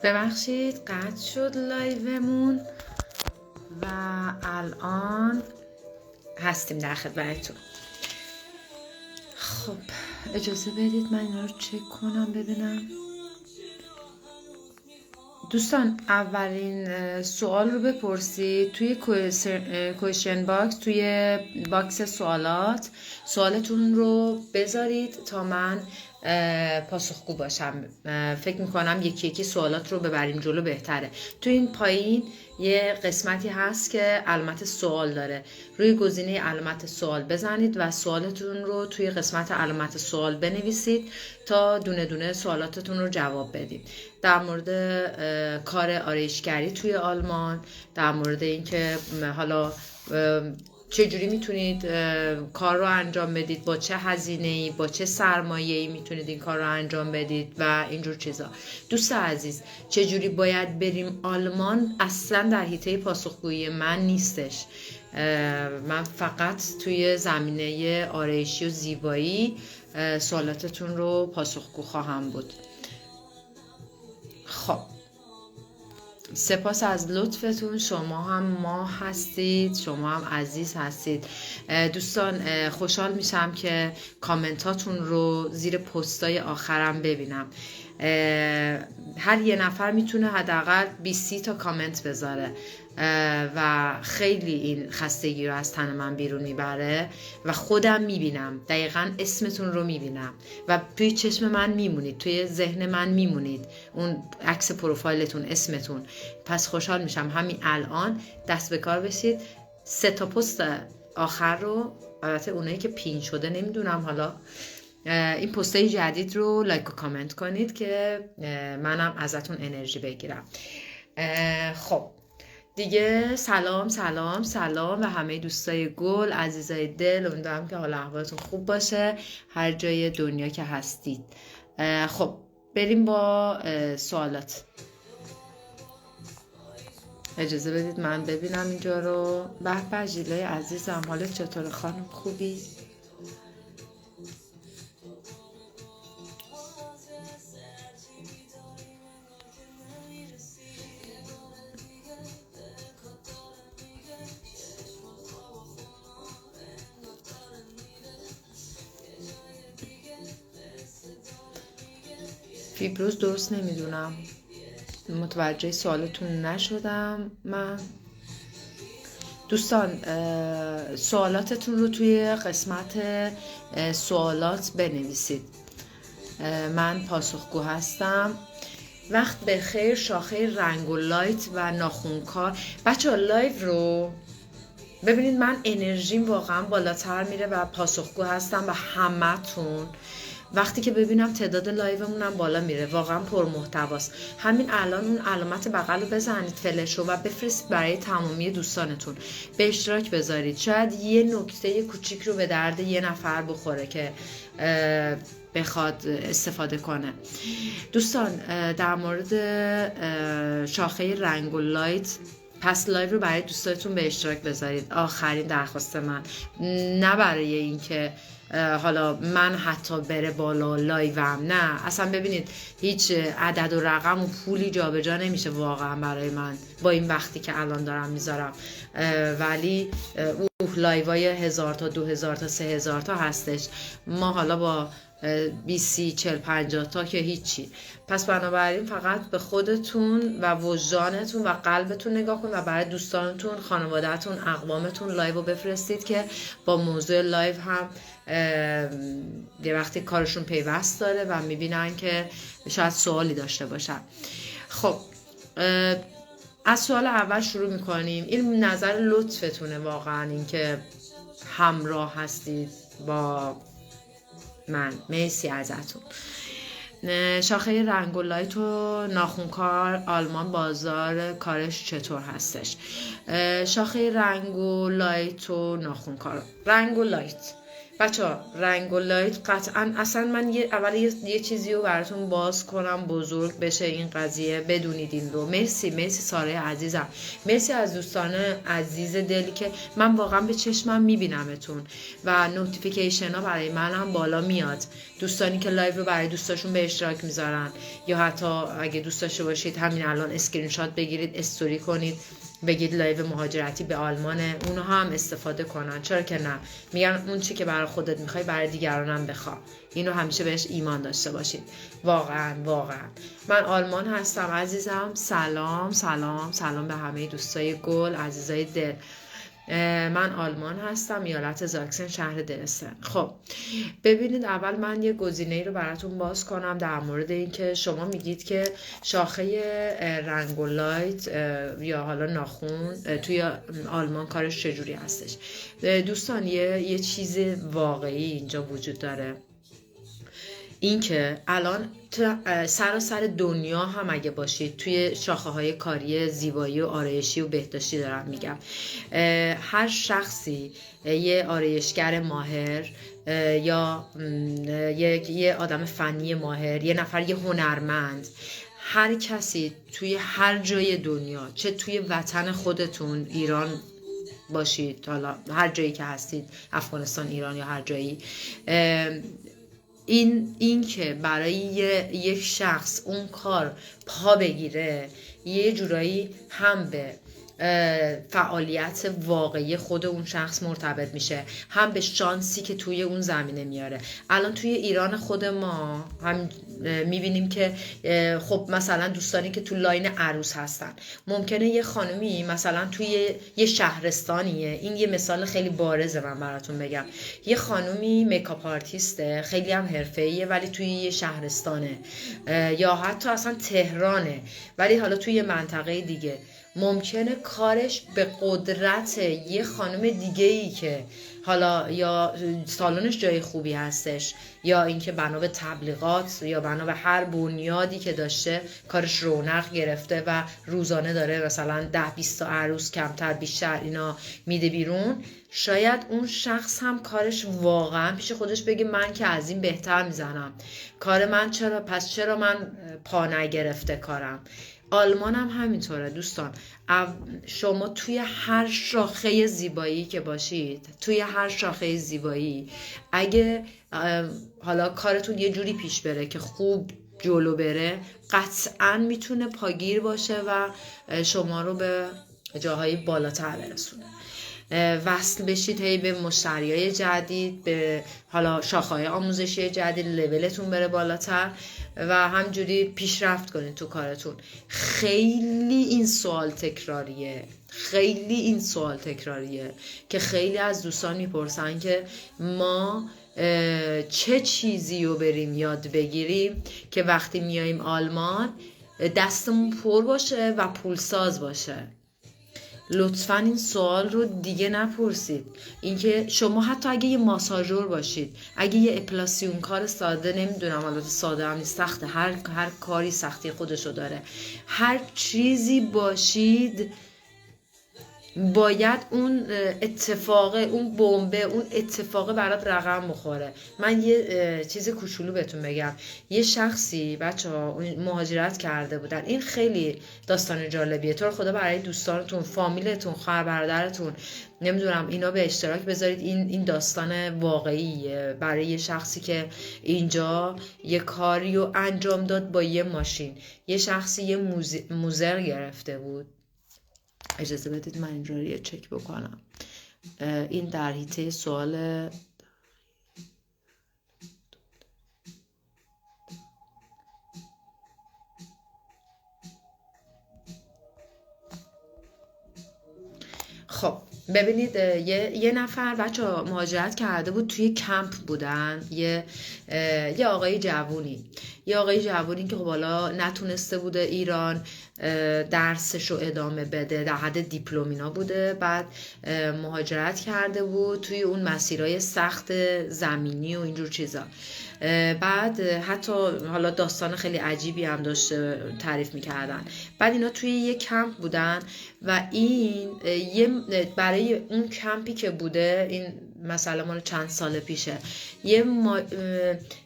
ببخشید قطع شد لایومون و الان هستیم در خدمتتون. خب اجازه بدید من اینا رو چک کنم ببینم. دوستان اولین سوال رو بپرسید توی کوئسشن باکس، توی باکس سوالات سوالتون رو بذارید تا من پاسخگو باشم. فکر میکنم یکی یکی سوالات رو ببریم جلو بهتره. توی این پایین یه قسمتی هست که علامت سوال داره، روی گزینه علامت سوال بزنید و سوالتون رو توی قسمت علامت سوال بنویسید تا دونه دونه سوالاتتون رو جواب بدید. در مورد کار آرایشگری توی آلمان، در مورد اینکه حالا چجوری میتونید کار رو انجام بدید، با چه هزینه‌ای، با چه سرمایه‌ای میتونید این کار رو انجام بدید و اینجور چیزا. دوست عزیز، چجوری باید بریم آلمان اصلا در حیطه پاسخگویی من نیستش. من فقط توی زمینه آرایشی و زیبایی سوالاتتون رو پاسخگو خواهم بود. خب سپاس از لطفتون. شما هم ما هستید، شما هم عزیز هستید. دوستان خوشحال میشم که کامنتاتون رو زیر پستای آخرم ببینم. هر یه نفر میتونه حداقل 20 تا کامنت بذاره و خیلی این خستگی رو از تن من بیرون میبره و خودم میبینم، دقیقاً اسمتون رو میبینم و توی چشم من میمونید، توی ذهن من میمونید، اون عکس پروفایلتون، اسمتون. پس خوشحال میشم همین الان دست به کار بشید. 3 تا پست آخر رو، البته اونایی که پین شده نمیدونم، حالا این پستای جدید رو لایک و کامنت کنید که منم ازتون انرژی بگیرم. خب دیگه سلام سلام سلام و همه دوستای گل، عزیزای دل، امیدوارم که حال احوالتون خوب باشه هر جای دنیا که هستید. خب بریم با سوالات. اجازه بدید من ببینم اینجا رو. به به ژیله عزیزم، حالت چطوره خانم؟ خوبی؟ فیبروز درست نمیدونم، متوجه سوالتون نشدم من. دوستان سوالاتتون رو توی قسمت سوالات بنویسید، من پاسخگو هستم. وقت بخیر شاخه رنگ و لایت و ناخونکار. بچه ها لایو رو ببینید، من انرژیم واقعا بالاتر میره و پاسخگو هستم به همتون. وقتی که ببینم تعداد لایومونم بالا میره، واقعا پرمحتواست. همین الان اون علامت بغل رو بزنید، فلش رو، و بفرستید برای تمامی دوستانتون، به اشتراک بذارید. شاید یه نکته کوچیک رو به درد یه نفر بخوره که بخواد استفاده کنه. دوستان در مورد شاخه رنگ و لایت، پس لایو رو برای دوستاتون به اشتراک بذارید. آخرین درخواست من، نه برای این که حالا من حتی بره بالا لایوم، نه اصلا. ببینید هیچ عدد و رقم و پولی جابجا نمیشه واقعا برای من با این وقتی که الان دارم میذارم، ولی لایوای 1000 تا 2000 تا 3000 تا هستش. ما حالا با 20 40 50 تا که هیچی. پس بنابراین فقط به خودتون و وجدانتون و قلبتون نگاه کن و برای دوستانتون، خانوادهتون، اقوامتون لایو رو بفرستید که با موضوع لایو هم یه وقتی کارشون پیوست داره و میبینن که شاید سوالی داشته باشن. خب از سوال اول شروع میکنیم. این نظر لطفتونه واقعا، این که همراه هستید با من، مرسی ازتون. شاخه رنگ و لایت و ناخونکار آلمان بازار کارش چطور هستش؟ شاخه رنگ و لایت و ناخونکار، رنگ و لایت بچه رنگ و لایت قطعا اصلا من اول یه چیزی رو براتون باز کنم بزرگ بشه این قضیه، بدونید این رو. مرسی ساره عزیزم، مرسی از دوستان عزیز دلی که من واقعا به چشمم میبینمتون و نوتیفیکیشن ها برای من هم بالا میاد. دوستانی که لایو رو برای دوستاشون به اشتراک میذارن، یا حتی اگه دوست داشته باشید همین الان اسکرین شات بگیرید استوری کنید بگید لایو مهاجرتی به آلمانه، اونو هم استفاده کنن، چرا که نه. میگن اون چی که برای خودت میخوای برای دیگرانم بخوا. اینو همیشه بهش ایمان داشته باشید. واقعا من آلمان هستم عزیزم. سلام به همه دوستای گل، عزیزای دل. من آلمان هستم، ایالت زاکسن، شهر درستن. خب ببینید، اول من یه گزینه‌ای رو براتون باز کنم در مورد اینکه شما میگید که شاخه رنگ و لایت یا حالا ناخون توی آلمان کارش چجوری هستش. دوستان یه چیز واقعی اینجا وجود داره، این که الان سراسر دنیا هم اگه باشید توی شاخه های کاری زیبایی و آرایشی و بهداشتی دارم میگم، هر شخصی، یه آرایشگر ماهر یا یه آدم فنی ماهر، یه نفر، یه هنرمند، هر کسی توی هر جای دنیا، چه توی وطن خودتون ایران باشید، حالا هر جایی که هستید، افغانستان، ایران یا هر جایی، این که برای یک شخص اون کار پا بگیره، یه جورایی هم به فعالیت واقعی خود اون شخص مرتبط میشه، هم به شانسی که توی اون زمینه میاره. الان توی ایران خود ما هم میبینیم که خب مثلا دوستانی که تو لاین عروس هستن، ممکنه یه خانومی مثلا توی یه شهرستانیه، این یه مثال خیلی بارزه من براتون بگم، یه خانومی میکاپ آرتیسته، خیلی هم حرفه‌ایه، ولی توی یه شهرستانه یا حتی اصلا تهرانه، ولی حالا توی یه منطقه دیگه ممکنه کارش به قدرت یه خانم دیگه‌ای که حالا یا سالنش جای خوبی هستش، یا اینکه بنا به تبلیغات یا بنا به هر بنیادی که داشته کارش رونق گرفته و روزانه داره مثلا 10-20 تا عروس کمتر بیشتر اینا میده بیرون، شاید اون شخص هم کارش واقعا پیش خودش بگه من که از این بهتر میزنم، کار من چرا من پا نگرفته کارم. آلمان هم همینطوره دوستان. شما توی هر شاخه زیبایی که باشید، توی هر شاخه زیبایی، اگه حالا کارتون یه جوری پیش بره که خوب جلو بره، قطعاً میتونه پاگیر باشه و شما رو به جاهای بالاتر برسونه. وصل بشید هی به مشتریای جدید، به حالا شاخه‌های آموزشی جدید، لولتون بره بالاتر و همجوری پیشرفت کنید تو کارتون. خیلی این سوال تکراریه که خیلی از دوستان میپرسن که ما چه چیزی رو بریم یاد بگیریم که وقتی میاییم آلمان دستمون پر باشه و پولساز باشه. لطفاً این سوال رو دیگه نپرسید. اینکه شما حتی اگه یه ماساژور باشید، اگه یه اپلاسیون کار ساده، نمیدونم البته ساده هم نیست، سخته، هر کاری سختی خودشو داره، هر چیزی باشید، باید اون اتفاقه، اون بمبه، اون اتفاقه برات رقم بخوره. من یه چیز کوچولو بهتون بگم. یه شخصی بچه‌ها مهاجرت کرده بودن، این خیلی داستان جالبیه، تو رو خدا برای دوستانتون، فامیلتون، خواهر برادرتون، نمیدونم، اینا به اشتراک بذارید. این داستان واقعیه برای یه شخصی که اینجا یه کاری رو انجام داد با یه ماشین. یه شخصی یه موزر گرفته بود. اجازه بدید من این رو یه چک بکنم. این در حیطه سوال خب ببینید، یه نفر بچه مهاجرت کرده بود، توی کمپ بودن، یه آقای جوونی که خب حالا نتونسته بوده ایران درسش رو ادامه بده، در حد دیپلمینا بوده، بعد مهاجرت کرده بود توی اون مسیرهای سخت زمینی و اینجور چیزا. بعد حتی حالا داستان خیلی عجیبی هم داشته تعریف میکردن. بعد اینا توی یه کمپ بودن و این برای اون کمپی که بوده، این مثلا مال چند سال پیشه،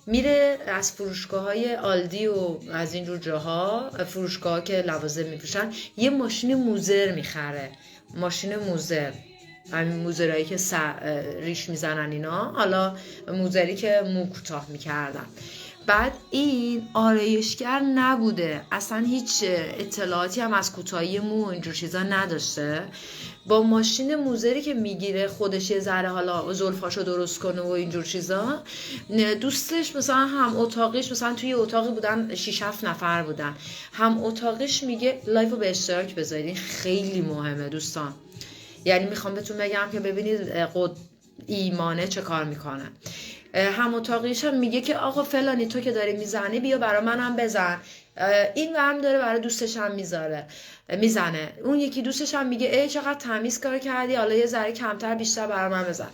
میره از فروشگاه‌های آلدی و از اینجور جاها، فروشگاه‌ها که لوازم میفروشن، یه ماشین موزر میخره، ماشین موزر، همین موزرایی که ریش میزنن اینا، حالا موزری که مو کوتاه میکردن. بعد این آرایشگر نبوده، اصلا هیچ اطلاعاتی هم از کوتاهی مو و اینجور چیزا نداشته. با ماشین موزری که میگیره خودش یه ذره حالا زلفاشو درست کنه و اینجور چیزا، دوستش مثلا هم اتاقیش، مثلا توی اتاقی بودن 6-7 نفر بودن، هم اتاقیش میگه لایو به اشتراک بذارید، خیلی مهمه دوستان. یعنی میخوام بهتون بگم که ببینید ایمانه چه کار میکنه. هم اتاقیش هم میگه که آقا فلانی تو که داری میزنی بیا برا منم بزن. این ورم داره برای دوستش هم میزنه. اون یکی دوستش هم میگه ای چقدر تمیز کار کردی، حالا یه ذره کمتر بیشتر برا من بزن.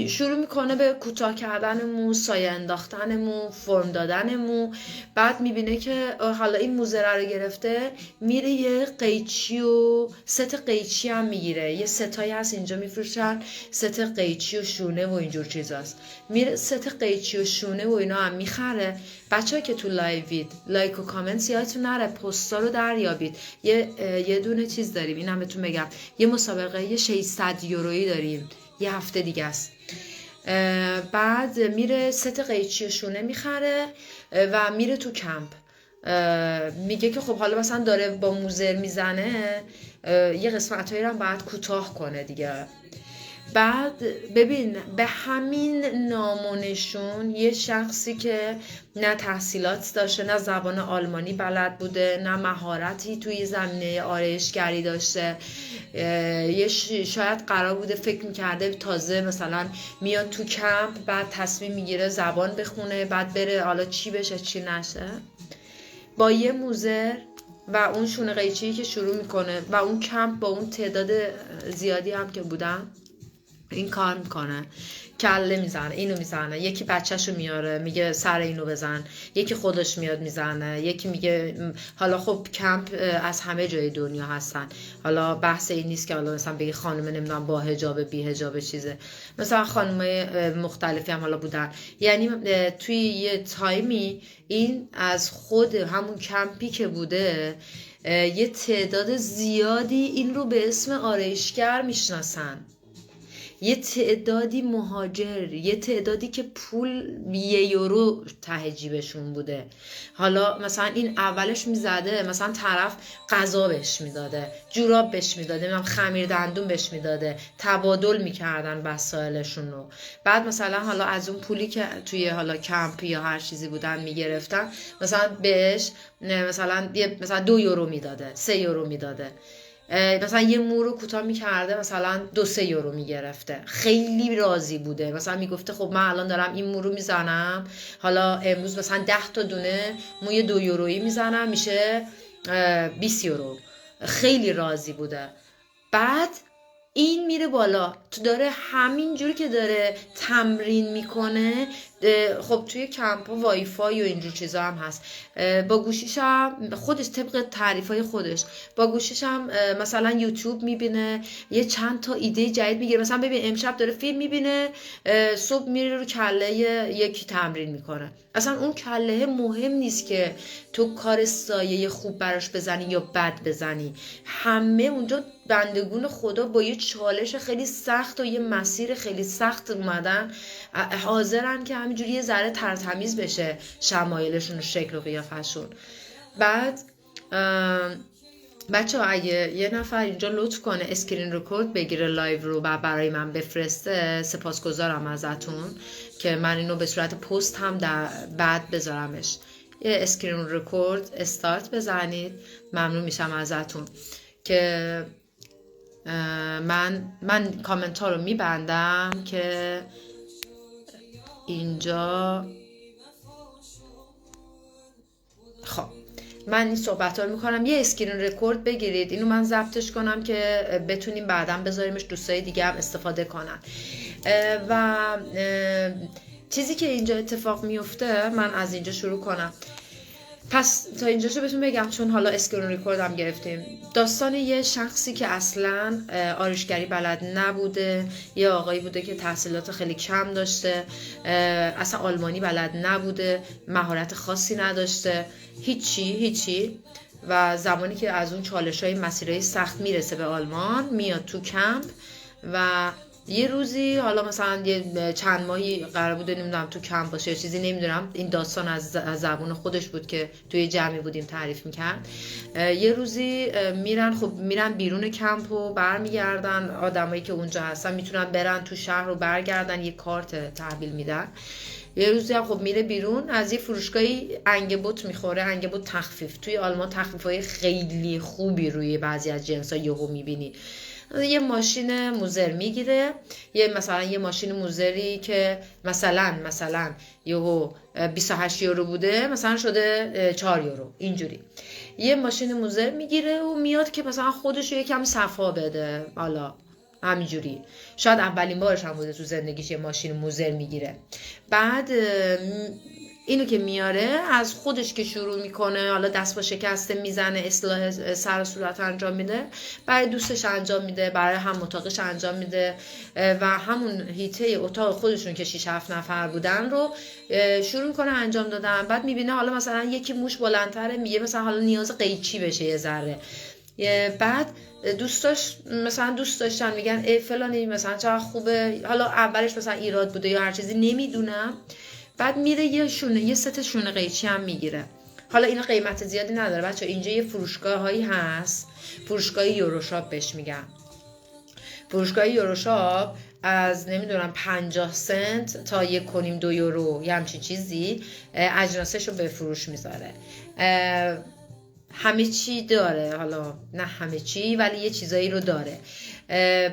شروع میکنه به کوتاه کردن مو، سایه انداختن مو، فرم دادن مو. بعد میبینه که حالا این موزره رو گرفته، میره یه قیچی و ست قیچی هم میگیره. یه ستایی هست اینجا میفروشن، ست قیچی و شونه و اینجور چیزاست. میره ست قیچی و شونه و اینا هم میخره. بچه‌ها که تو لایوید لایک و کامنت یادتون نره، پستا رو دریابید. یه دونه چیز داریم، اینم بهتون بگم، یه مسابقه 600 یورویی داریم، یه هفته دیگه است. بعد میره ست قیچی شونه میخره و میره تو کمپ. میگه که خب حالا مثلا داره با موزر میزنه، یه قسمتایی رو هم باید کوتاه کنه دیگه. بعد ببین به همین نامونشون یه شخصی که نه تحصیلات داشته، نه زبان آلمانی بلد بوده، نه مهارتی توی زمینه آرایشگری داشته، شاید قرار بوده فکر میکرده تازه مثلا میاد تو کمپ، بعد تصمیم میگیره زبان بخونه، بعد بره حالا چی بشه چی نشه، با یه موزر و اون شونه قیچی که شروع میکنه و اون کمپ با اون تعداد زیادی هم که بودن این کار میکنه. کله میزنه، اینو میزنه، یکی بچهشو میاره میگه سر اینو بزن، یکی خودش میاد میزنه، یکی میگه حالا خب کمپ از همه جای دنیا هستن، حالا بحث این نیست که حالا مثلا بگی خانم نمیدونم با حجاب بی حجاب چیزه، مثلا خانمای مختلفی هم حالا بودن. یعنی توی یه تایمی این از خود همون کمپی که بوده یه تعداد زیادی این رو به اسم آرایشگر میشناسن، یه تعدادی مهاجر، یه تعدادی که پول 1 یورو ته جیبشون بوده. حالا مثلا این اولش میزده، مثلا طرف غذا بهش میداده، جوراب بهش میداده، خمیر دندون بهش میداده، تبادل میکردن وسایلشون رو. بعد مثلا حالا از اون پولی که توی حالا کمپ یا هر چیزی بودن میگرفتن، مثلا بهش مثلا 2 یورو میداده، 3 یورو میداده. مثلا یه مو رو کوتاه میکرده، مثلا 2-3 یورو میگرفته. خیلی راضی بوده، مثلا میگفته خب من الان دارم این مو رو میزنم، حالا امروز مثلا 10 تا دونه موی 2 یورویی میزنم، میشه 20 یورو. خیلی راضی بوده. بعد این میره بالا، تو داره همین جوری که داره تمرین میکنه. خب توی کمپ ها وای فای و اینجور چیزا هم هست، با گوشیش هم خودش طبق تعریفای خودش با گوشیش هم مثلا یوتیوب میبینه، یه چند تا ایده جدید میگیره. مثلا ببین امشب داره فیلم میبینه، صبح میره رو کله یکی تمرین میکنه. اصلا اون کله مهم نیست که تو کار سایه خوب براش بزنی یا بد بزنی، همه اونجا بندگون خدا با یه چالش خیلی سخت و یه مسیر خیلی سخت اومدن، حاضرن که همینجوری یه ذره ترتمیز بشه شمایلشون و شکل و قیافشون. بعد بچه ها اگه یه نفر اینجا لطف کنه اسکرین رکورد بگیره لایو رو و برای من بفرسته، سپاسگزارم ازتون که من اینو به صورت پست هم بعد بذارمش. یه اسکرین رکورد استارت بزنید، ممنون میشم ازتون که من کامنت ها رو میبندم که اینجا. خب من این صحبت ها رو میکنم، یه اسکرین رکورد بگیرید، اینو من ضبطش کنم که بتونیم بعداً بذاریمش دوستای دیگه هم استفاده کنن. و چیزی که اینجا اتفاق میفته، من از اینجا شروع کنم. پس تا اینجاشو بهتون بگم، چون حالا اسکرین ریکورد هم گرفتیم. داستان یه شخصی که اصلا آرایشگری بلد نبوده، یه آقایی بوده که تحصیلات خیلی کم داشته، اصلا آلمانی بلد نبوده، مهارت خاصی نداشته، هیچی. و زمانی که از اون چالش‌های مسیرهای سخت میرسه به آلمان، میاد تو کمپ و یه روزی حالا مثلا یه چند ماهی قرار بوده نمیدونم تو کمپ باشه یا چیزی، نمیدونم، این داستان از زبون خودش بود که توی جمعی بودیم تعریف میکرد. یه روزی میرن بیرون کمپ و برمیگردن، آدمایی که اونجا هستن میتونن برن تو شهر و برگردن، یه کارت تحویل میدن. یه روزی هم خب میره بیرون، از یه فروشگاهی انگبوت میخوره، انگبوت تخفیف. توی آلمان تخفیفای خیلی خوبی روی بعضی از جنسا یهو میبینی. یه ماشین موزر میگیره، مثلا یه ماشین موزری که مثلا یهو 28 یورو بوده، مثلا شده 4 یورو، اینجوری. یه ماشین موزر میگیره و میاد که مثلا خودش یه کم صفا بده، حالا همینجوری. شاید اولین بارش هم بوده تو زندگیش یه ماشین موزر میگیره. بعد اینو که میاره، از خودش که شروع میکنه، حالا دست با شکسته میزنه، اصلاح سر و صورت انجام میده، برای دوستش انجام میده، برای هم اتاقش انجام میده و همون هیته اتاق خودشون که 6-7 نفر بودن رو شروع میکنه انجام دادن. بعد میبینه حالا مثلا یکی موش بلندتره، میگه مثلا حالا نیاز قیچی بشه یه ذره. بعد دوست داشتن میگن ای فلانی مثلا چقدر خوبه، حالا اولش مثلا ایراد بوده یا هر چیزی نمیدونم. بعد میره یه ست شونه قیچی هم میگیره. حالا اینا قیمت زیادی نداره بچه، اینجا یه فروشگاه هایی هست، فروشگاه یوروشاپ بهش میگن. فروشگاه یوروشاپ از نمیدونم 50 سنت تا 1.5-2 یورو یه همچین چیزی اجناسش رو به فروش میذاره. همه چی داره، حالا نه همه چی ولی یه چیزایی رو داره.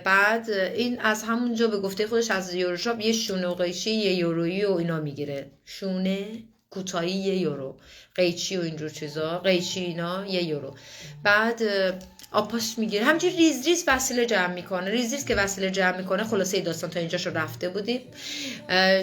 بعد این از همونجا به گفته خودش از یوروشاپ یه شونه و قیچی 1 یورویی و اینا میگیره. شونه کوتاهی 1 یورو، قیچی و اینجور چیزا، قیچی اینا 1 یورو. بعد آپاش میگیره، همینجوری ریز ریز وسیله جمع میکنه. ریز که وسیله جمع میکنه، خلاصه داستان تا اینجاشو رفته بودیم.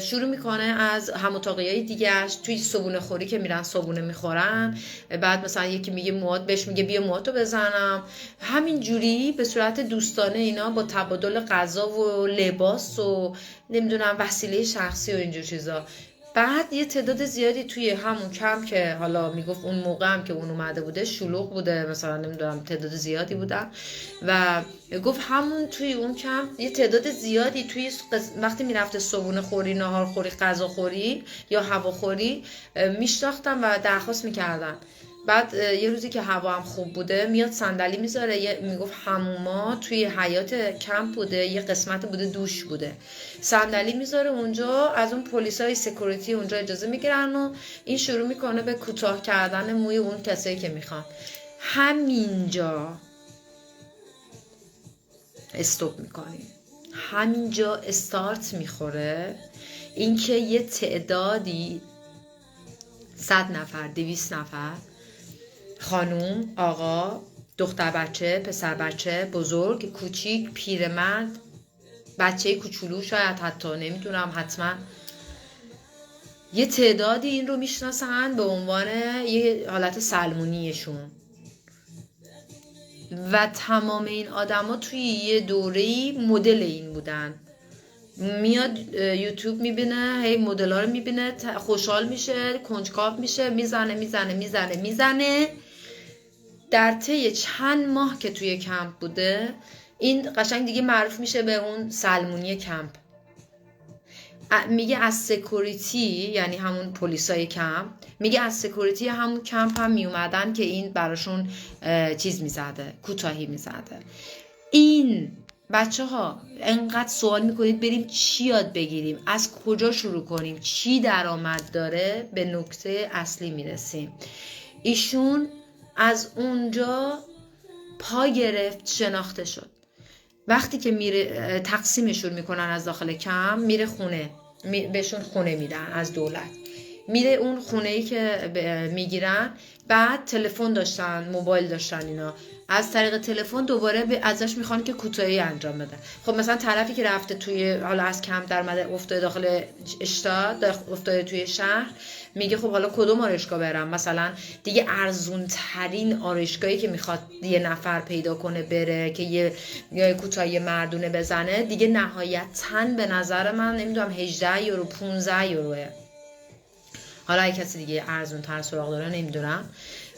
شروع میکنه از هم اتاقیای دیگه‌اش توی صبونه خوری که میرن صبونه میخورن. بعد مثلا یکی میگه موهات، بهش میگه بیا موهاتو بزنم. همینجوری به صورت دوستانه اینا با تبادل غذا و لباس و نمیدونم وسیله شخصی و اینجور چیزا. بعد یه تعداد زیادی توی همون کمپ که حالا میگفت اون موقع هم که اون اومده بوده شلوغ بوده، مثلا نمیدونم تعداد زیادی بودن و گفت همون توی اون کمپ یه تعداد زیادی توی وقتی میرفته صبحونه خوری، نهار خوری، غذا خوری یا هواخوری میشناختن و درخواست میکردن. بعد یه روزی که هوا هم خوب بوده، میاد صندلی میذاره، میگفت حموما توی حیاط کمپ بوده، یه قسمت بوده دوش بوده، صندلی میذاره اونجا، از اون پلیسای سکیوریتی اونجا اجازه میگیرن و این شروع میکنه به کوتاه کردن موی اون کسایی که میخوان. همینجا استوب میکنیم، همینجا استارت میخوره اینکه یه تعدادی 100 نفر 200 نفر، خانوم، آقا، دختر بچه، پسر بچه، بزرگ، کوچیک، پیرمرد، بچه کوچولو، شاید حتی نمیدونم، حتما یه تعدادی این رو میشناسن به عنوان یه حالت سلمونیشون و تمام این آدما توی یه دوره‌ای مدل این بودن. میاد یوتیوب میبینه، هی مدل ها رو میبینه، خوشحال میشه، کنجکاو میشه، میزنه. در طی چند ماه که توی کمپ بوده، این قشنگ دیگه معروف میشه به اون سلمونی کمپ. میگه از سکیوریتی، یعنی همون پلیسای کمپ، میگه از سکیوریتی همون کمپ هم میومدن که این براشون چیز میزده، کوتاهی میزده. این بچه ها انقدر سوال میکنید بریم چی یاد بگیریم، از کجا شروع کنیم، چی درآمد داره، به نکته اصلی میرسیم. ایشون از اونجا پا گرفت، شناخته شد. وقتی که میره تقسیمشون میکنن از داخل کمپ، میره خونه، بهشون خونه میدن از دولت. میره اون خونه‌ای که میگیرن، بعد تلفن داشتن، موبایل داشتن، اینا از طریق تلفن دوباره ازش میخوان که کوتاهی انجام بده. خب مثلا طرفی که رفته توی، حالا از کم درآمد افتاده داخل اشتا، افتاده توی شهر، میگه خب حالا کدوم آرایشگاه برم؟ مثلا دیگه ارزون ترین آرایشگاهی که میخواد یه نفر پیدا کنه بره که یه کوتاهی مردونه بزنه، دیگه نهایتاً به نظر من نمیدونم 18 یورو 15 یوروه. حالا اگه کسی دیگه ارزون تر سراغ داره نمیدونم.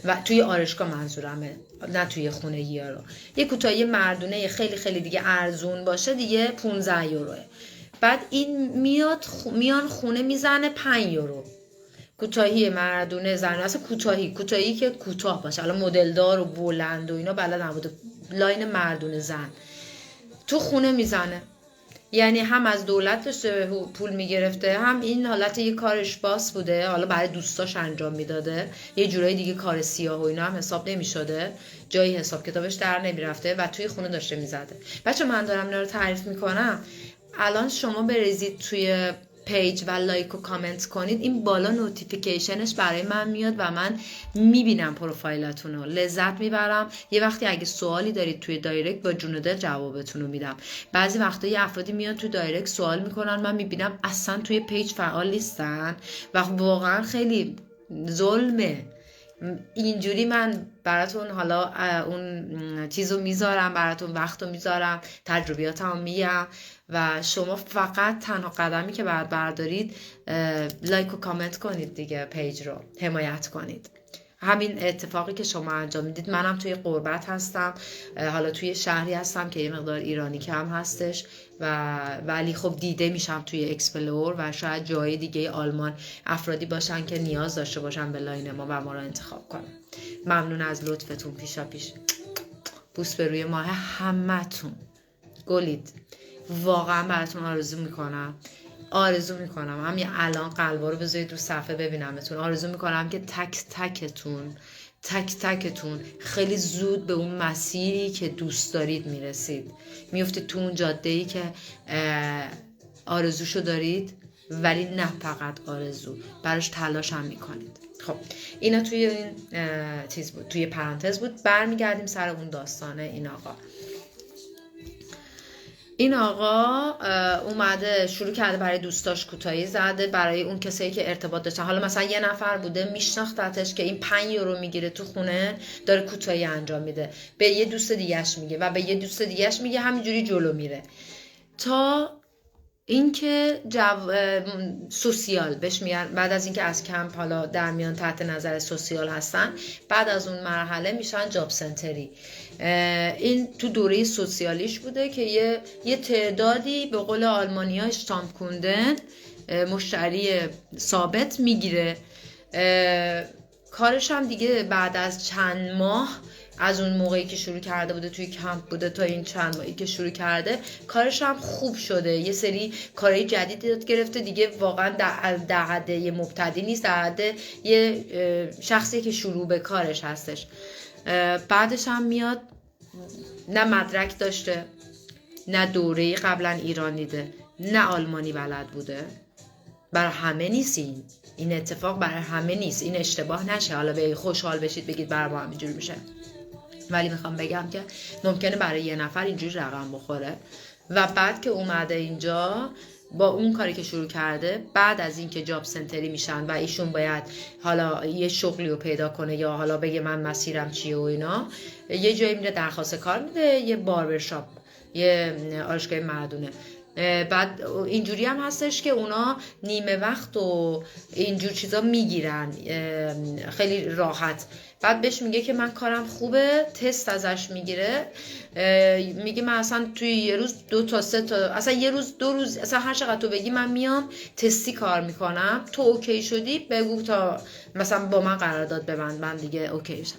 و توی آرایشگاه منظورمه، نه توی خونگی ها رو. یه کوتاهی مردونه خیلی خیلی دیگه ارزون باشه دیگه 15 یوروه. بعد این میان خونه میزنه 5 یورو. کوتاهی مردونه زن، اصلا کوتاهی که کوتاه باشه، حالا مدلدار و بلند و اینا بلد نبوده، لاین مردونه زن تو خونه میزنه. یعنی هم از دولت داشته پول میگرفته، هم این حالت یه کارش باس بوده، حالا برای دوستاش انجام میداده، یه جورایی دیگه کار سیاه و اینا هم حساب نمیشده، جایی حساب کتابش در نمیرفته و توی خونه داشته میزده. بچه من دارم اینا رو تعریف میکنم، الان شما بریزید توی پیج و لایک و کامنت کنید، این بالا نوتیفیکیشنش برای من میاد و من میبینم پروفایلاتون رو، لذت میبرم. یه وقتی اگه سوالی دارید توی دایرکت با جون و دل جوابتون رو میدم. بعضی وقتا یه افرادی میان توی دایرکت سوال میکنن، من میبینم اصلا توی پیج فعال نیستن و واقعا خیلی ظلمه. اینجوری من براتون حالا اون چیزو میذارم، براتون وقتو میذارم، تجربیاتمو میگم و شما فقط تنها قدمی که باید بردارید لایک و کامنت کنید دیگه، پیج رو حمایت کنید. همین اتفاقی که شما انجام میدید. منم توی غربت هستم، حالا توی شهری هستم که یه مقدار ایرانی کم هستش ولی خب دیده میشم توی اکسپلور و شاید جای دیگه آلمان افرادی باشن که نیاز داشته باشن به لاین ما و ما رو انتخاب کنن. ممنون از لطفتون پیشا پیش. بوس به روی ماه همتون، گلید. واقعا براتون آرزو میکنم همین الان قلبا رو بذارید رو صفحه ببینمتون. آرزو میکنم که تک تکتون خیلی زود به اون مسیری که دوست دارید میرسید، میفتید تو اون جاده‌ای که آرزوشو دارید، ولی نه فقط آرزو، براش تلاش هم میکنید. خب اینا توی این چیز بود، توی پرانتز بود. برمیگردیم سر اون داستانه. این آقا اومده شروع کرده برای دوستاش کوتاهی زده، برای اون کسایی که ارتباط داشتن. حالا مثلا یه نفر بوده میشناختتش که این 5 یورو میگیره تو خونه، داره کوتاهی انجام میده، به یه دوست دیگه‌اش میگه و به یه دوست دیگه‌اش میگه، همینجوری جلو میره تا اینکه سوسیال بهش میگن. بعد از اینکه از کمپ حالا در میان تحت نظر سوسیال هستن، بعد از اون مرحله میشن جاب سنتری. این تو دوره سوسیالیش بوده که یه تعدادی به قول آلمانی ها اشتام کوندن، مشتری ثابت میگیره. کارش هم دیگه بعد از چند ماه از اون موقعی که شروع کرده بوده توی کمپ بوده تا این چند ماهی که شروع کرده، کارش هم خوب شده، یه سری کارهای جدید یاد گرفته دیگه. واقعا در حد یه مبتدی نیست، در حد یه شخصی که شروع به کارش هستش. بعدش هم میاد، نه مدرک داشته، نه دوره قبلا ایران دیده، نه آلمانی بلد بوده. برای همه نیست این اتفاق، برای همه نیست. این اشتباه نشه، حالا به خوشحال بشید بگید برای ما همینجوری میشه، ولی میخوام بگم که ممکنه برای یه نفر اینجوری رقم بخوره. و بعد که اومده اینجا با اون کاری که شروع کرده، بعد از اینکه جاب سنتری میشن و ایشون باید حالا یه شغلی رو پیدا کنه یا حالا بگه من مسیرم چیه و اینا، یه جایی میره درخواست کار میده، یه باربرشاپ، یه آرایشگاه مردونه. بعد اینجوری هم هستش که اونا نیمه وقت و اینجور چیزا میگیرن خیلی راحت. بعد بهش میگه که من کارم خوبه، تست ازش میگیره، میگه من اصلا توی یه روز 2 تا 3 تا، اصلا یه روز 2 روز، اصلا هر چقدر تو بگی من میام تستی کار میکنم، تو اوکی شدی بگو تا مثلا با من قرارداد ببند، من دیگه اوکی شم.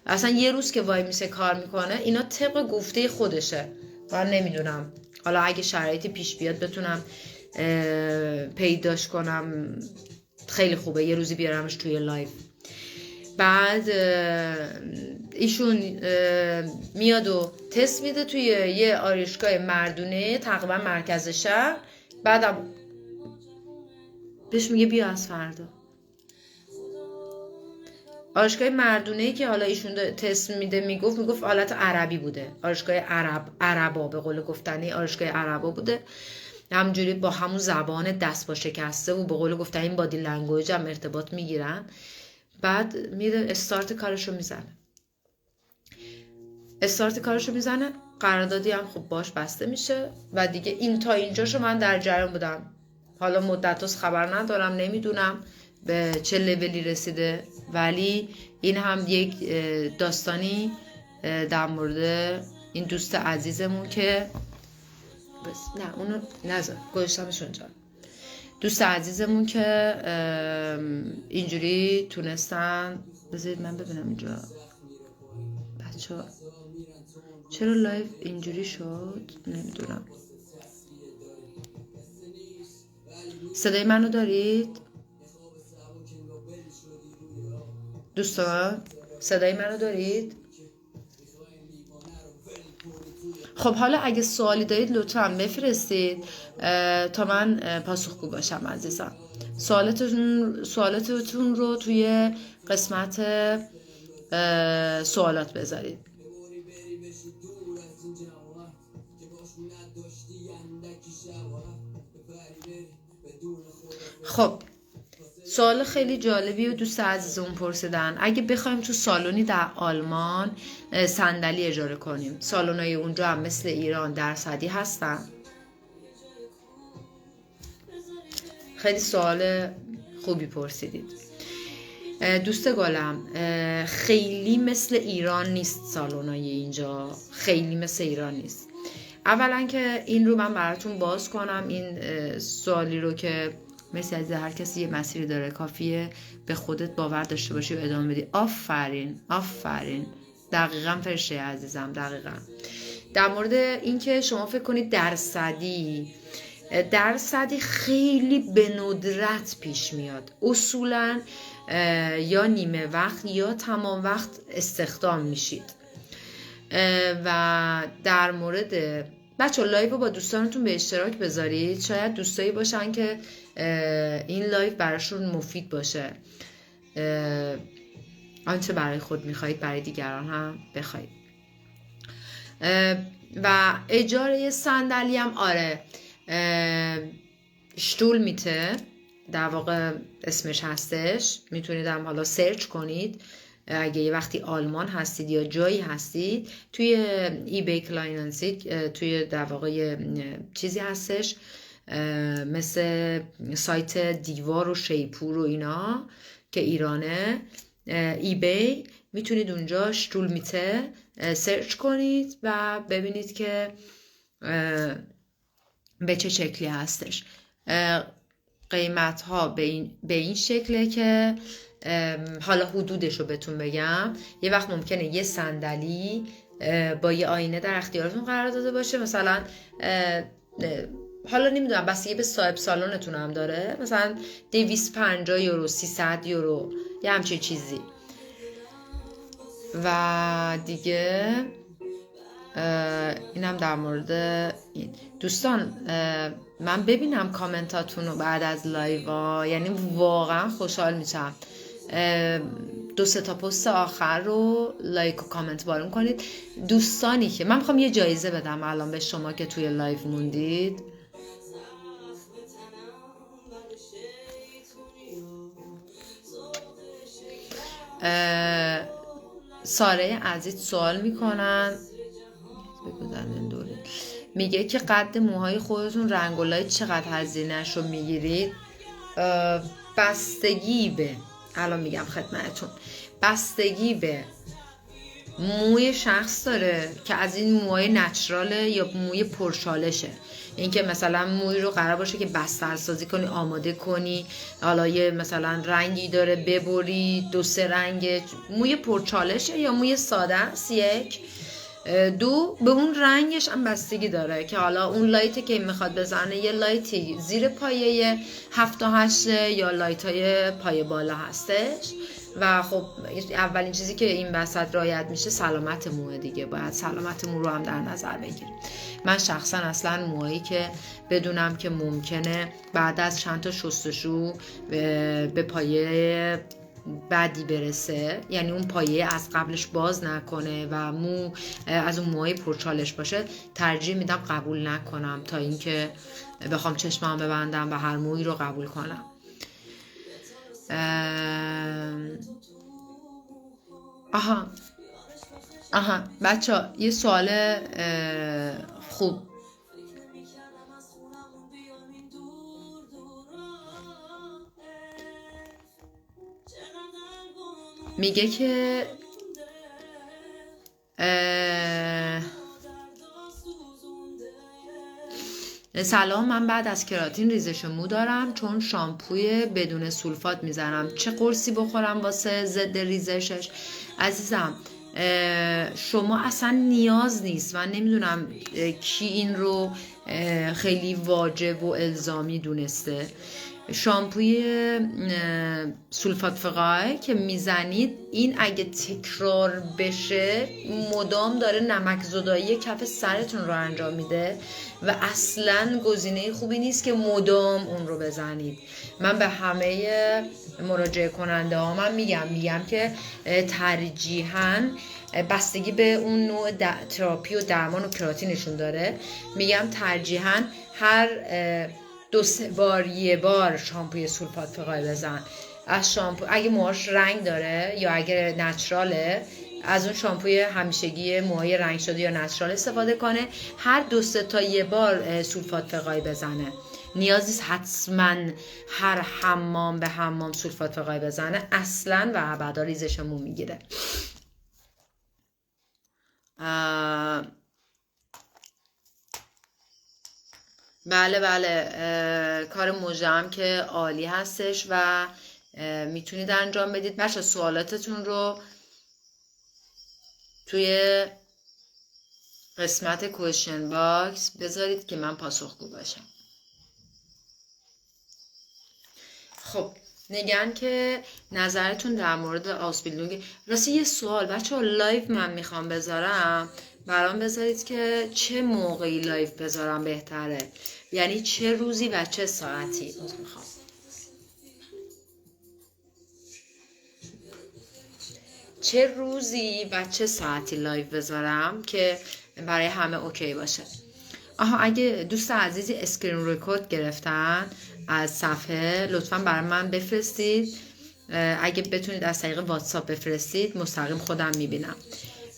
اصلا یه روز که وای میسه کار میکنه. اینا طبق گفته خودشه، من نمیدونم، حالا اگه شرایطی پیش بیاد بتونم پیداش کنم خیلی خوبه، یه روزی بیارمش توی لایف. بعد ایشون میاد و تست میده توی یه آرایشگاه مردونه تقریبا مرکز شهر. بعدم بهش میگه بیا از فردا. آرایشگاه مردونه‌ای که حالا ایشون تست میده میگفت حالت عربی بوده، آرایشگاه عربا به قول گفتنی آرایشگاه عربا بوده، همجوری با همون زبان دست با شکسته و به قول گفتن این بادی لنگویج هم ارتباط میگیرن. بعد میره استارت کارشو میزنه، قراردادی هم خب باش بسته میشه و دیگه این تا اینجاشو من در جریان بودم. حالا مدت هاست خبر ندارم، نمیدونم به چه لولی رسیده، ولی این هم یک داستانی در مورد این دوست عزیزمون که بس نه اونو نذار گذاشتمش اونجا، دوست عزیزمون که اینجوری تونستن. بذارید من ببینم اینجا بچه‌ها چرا لایو اینجوری شد نمیدونم. صدای منو دارید دوستان؟ صدای منو دارید؟ خب حالا اگه سوالی دارید لطفا بفرستید تا من پاسخگو باشم عزیزان. سوالاتتون رو توی قسمت سوالات بذارید. خب سوال خیلی جالبی و دوست عزیزمون پرسیدن اگه بخوایم تو سالونی در آلمان صندلی اجاره کنیم، سالن‌های اونجا هم مثل ایران درصدی هستن؟ خیلی سوال خوبی پرسیدید دوست گلم. خیلی مثل ایران نیست سالن‌های اینجا، خیلی مثل ایران نیست. اولا که این رو من براتون باز کنم این سوالی رو که مثل از هر کسی یه مسیری داره، کافیه به خودت باور داشته باشی و ادامه بدی. آفرین دقیقاً فرشته عزیزم، دقیقاً. در مورد این که شما فکر کنید درصدی خیلی به ندرت پیش میاد، اصولاً یا نیمه وقت یا تمام وقت استخدام میشید. و در مورد بچه لایو رو با دوستانتون به اشتراک بذارید، شاید دوستایی باشن که این لایو براشون مفید باشه، آنچه برای خود میخواهید برای دیگران هم بخواید. و اجاره صندلی هم آره شتول میته در واقع اسمش هستش، میتونید هم حالا سرچ کنید اگه یه وقتی آلمان هستید یا جایی هستید توی ایبی کلایننسیت توی در واقع چیزی هستش مثل سایت دیوار و شیپور و اینا که ایرانه، ایبی، میتونید اونجا شتول میته سرچ کنید و ببینید که به چه شکلی هستش. قیمت ها به این شکله که حالا حدودش رو بهتون بگم. یه وقت ممکنه یه صندلی با یه آینه در اختیارتون قرار داده باشه، مثلا حالا نمیدونم بس یه به صاحب سالنتون هم داره، مثلا 250 یورو 300 یورو یه همچین چیزی. و دیگه اینم در مورد این. دوستان من ببینم کامنتاتون رو بعد از لایو یعنی واقعا خوشحال میشم. 2-3 تا پست آخر رو لایک و کامنت بارون کنید. دوستانی که من میخوام یه جایزه بدم الان به شما که توی لایو موندید. ساره عزیز سوال میکنن میگه که قد موهای خودتون رنگ و لایت چقدر هزینه‌اش رو میگیرید؟ بستگی به الان میگم خدمتتون، بستگی به موی شخص داره که از این موهای نچراله یا موی پرچالشه. این که مثلا موی رو قرار باشه که بسترسازی کنی، آماده کنی، حالا یه مثلا رنگی داره ببری 2-3 رنگ، موی پرچالشه یا موی ساده است. 1 2 به اون رنگش هم بستگی داره که حالا اون لایتی که میخواد بزنه یه لایتی زیر پایه 7-8 یا لایت های پایه بالا هستش. و خب اولین چیزی که این وسط رعایت میشه سلامت موه دیگه، باید سلامت مو رو هم در نظر بگیریم. من شخصا اصلا موهایی که بدونم که ممکنه بعد از چند تا شستشو به پایه بدی برسه، یعنی اون پایه از قبلش باز نکنه و مو از اون موهای پرچالش باشه، ترجیح میدم قبول نکنم تا اینکه بخوام چشمم ببندم و هر مویی رو قبول کنم. آها بچه ها یه سوال خوب میگه که سلام، من بعد از کراتین ریزش مو دارم چون شامپوی بدون سولفات میزنم، چه قرصی بخورم واسه ضد ریزشش؟ عزیزم شما اصلا نیاز نیست، من نمیدونم کی این رو خیلی واجب و الزامی دونسته. شامپوی سولفات فقای که میزنید این اگه تکرار بشه مدام داره نمک زدایی کف سرتون رو انجام میده و اصلا گزینه خوبی نیست که مدام اون رو بزنید. من به همه مراجعه کننده ها من میگم که ترجیحاً بستگی به اون نوع تراپی و درمان و کراتینشون داره، میگم ترجیحاً هر 2-3 بار یه بار شامپوی سولفات فقای بزن. از شامپو اگه موهاش رنگ داره یا اگه نچراله، از اون شامپوی همیشگی موهای رنگ شده یا نچرال استفاده کنه. هر 2-3 تا یه بار سولفات فقای بزنه، نیاز نیست حتما هر حمام به حمام سولفات فقای بزنه، اصلا و ابدا ریزش مو میگیره. بله کار موژه هم که عالی هستش و میتونید انجام بدید. بچه سوالاتتون رو توی قسمت کوشن باکس بذارید که من پاسخگو باشم. خب نگن که نظرتون در مورد آسپیلدونگ. راستی یه سوال بچه ها، لایو من میخوام بذارم، برام بذارید که چه موقعی لایو بذارم بهتره، یعنی چه روزی و چه ساعتی. چه روزی و چه ساعتی لایو بذارم که برای همه اوکی باشه. اگه دوست عزیزی اسکرین رکورد گرفتن از صفحه لطفا برای من بفرستید، اگه بتونید از طریق واتساپ بفرستید مستقیم خودم میبینم.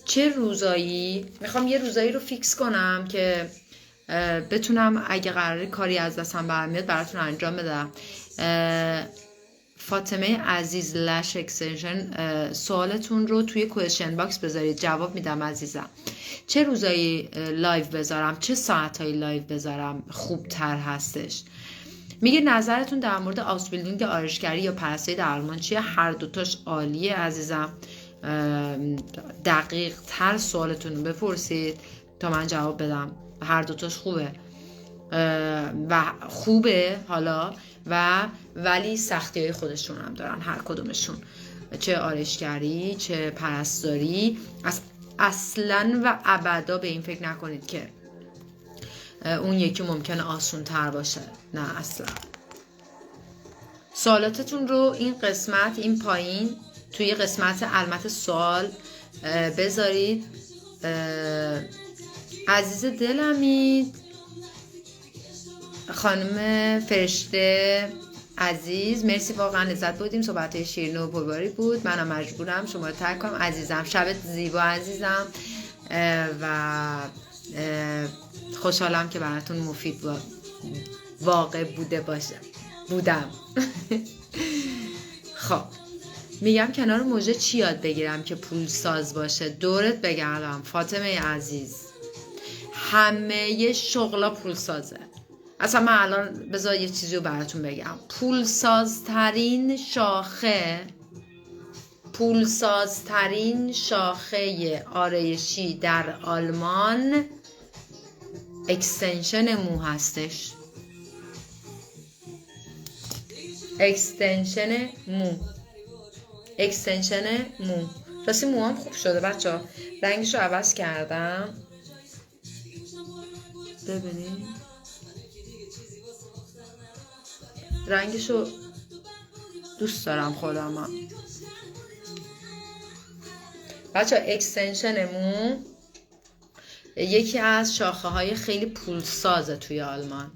چه روزایی میخوام یه روزایی رو فیکس کنم که بتونم اگه قراره کاری از دستم برمیاد براتون انجام بدم. فاطمه عزیز لش اکستنشن سوالتون رو توی کوئسشن باکس بذارید، جواب میدم عزیزم. چه روزایی لایو بذارم، چه ساعتایی لایو بذارم خوب تر هستش؟ میگه نظرتون در مورد آسپیلدینگ آرایشگری یا پرستاری درمان چیه؟ هر دوتاش عالیه عزیزم، دقیق تر سوالتون رو بپرسید تا من جواب بدم. هر دوتاش خوبه و خوبه حالا ولی سختی های خودشون هم دارن هر کدومشون، چه آرایشگری چه پرستاری. اصلا و ابدا به این فکر نکنید که اون یکی ممکنه آسون تر باشه، نه اصلا. سوالاتتون رو این قسمت این پایین توی قسمت علامت سوال بذارید. عزیز دلمید خانم فرشته عزیز، مرسی، واقعا لذت بردیم، صحبت شیرین و پرباری بود، منم مجبورم شما رو ترک کنم. عزیزم شبت زیبا عزیزم و خوشحالم که براتون مفید واقع بودم. خب میگم کنار موژه چی یاد بگیرم که پول ساز باشه؟ دورت بگردم فاطمه عزیز، همه شغلا پول سازه. اصلا من الان بذار یه چیزی رو براتون بگم. پولسازترین شاخه آرایشی در آلمان اکستنشن مو هستش. اکستنشن مو. راستی موام خوب شده بچه ها، رنگش رو عوض کردم، ببینید رنگشو دوست دارم خودم. بچه اکستنشنمون یکی از شاخه های خیلی پولسازه توی آلمان.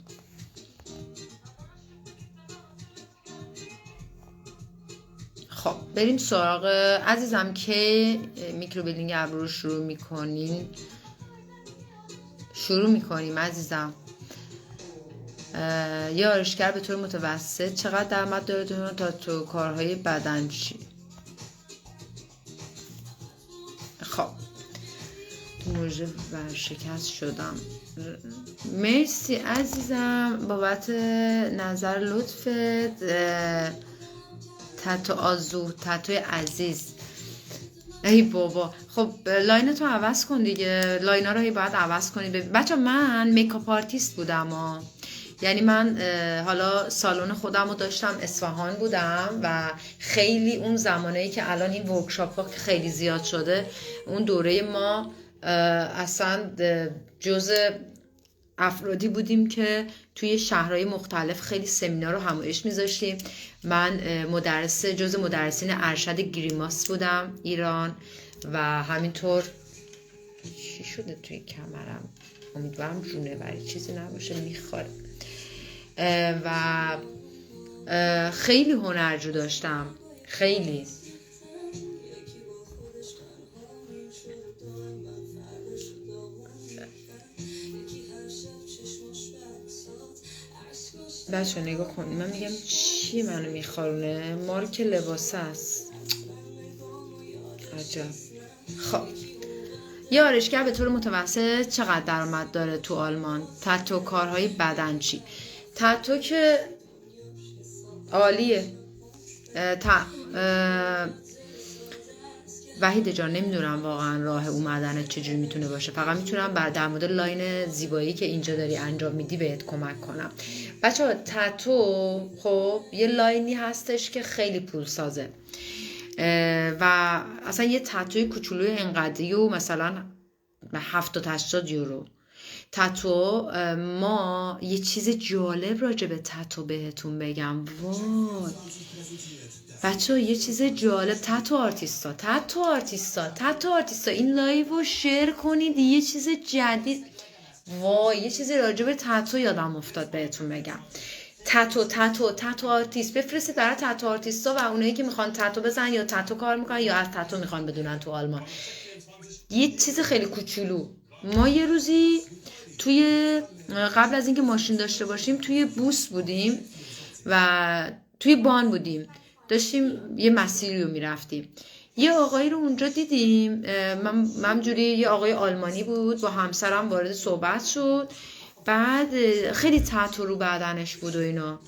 خب بریم سراغ عزیزم که میکروبلینگ ابرو رو شروع میکنیم عزیزم. یه آرایشگر به طور متوسط چقدر درآمد داره تا تو کارهای بدنچی؟ خب موجه ورشکست شدم. مرسی عزیزم بابت نظر لطفت. تتوی عزیز ای بابا. خب لاین تو عوض کن دیگه، لاینا رو باید عوض کنی. بچه من میکاپ آرتیست بودم یعنی من حالا سالن خودم رو داشتم، اصفهان بودم و خیلی اون زمانهایی که الان این ورکشاپ ها خیلی زیاد شده، اون دوره ما اصلا جز افرادی بودیم که توی شهرهای مختلف خیلی سمینار و همایش میذاشتیم. من جز مدرسین ارشد گریماس بودم ایران و همینطور چی شده توی کمرم؟ امیدوارم جونوری چیزی نباشه میخوره. و خیلی هنرجو داشتم، خیلی. بچه نگاه کن، من میگم چی منو میخارونه؟ مارک لباسه است. عجب. خب یه آرایشگر به طور متوسط چقدر درآمد داره تو آلمان؟ تتو کارهای بدنچی. تتو که عالیه. وحید جان نمیدونم واقعا راه اومدنت چجوری میتونه باشه، فقط میتونم در مورد لاین زیبایی که اینجا داری انجام میدی بهت کمک کنم. بچه‌ها تتو خب یه لاینی هستش که خیلی پول سازه و اصلا یه تتوی کوچولوی انقدری و مثلا 70-80 یورو. تتو ما یه چیز جالب راجع به تتو بهتون بگم. وای بچه یه چیز جالب، تتو آرتیستا این لایو رو شیر کنید، یه چیز جدید. وای یه چیزی راجع به تتو یادم افتاد بهتون بگم. تتو آرتیست بفرستید برای تتو آرتیستا و اونایی که میخوان تتو بزنن یا تتو کار میکنن یا از تتو میخوان بدونن تو آلمان. یه چیز خیلی کوچولو. ما یه روزی توی قبل از اینکه ماشین داشته باشیم توی بوس بودیم و توی بان بودیم، داشتیم یه مسیری رو میرفتیم. یه آقایی رو اونجا دیدیم، من جوری یه آقای آلمانی بود، با همسرم وارد صحبت شد. بعد خیلی تتو رو بدنش بود و اینا.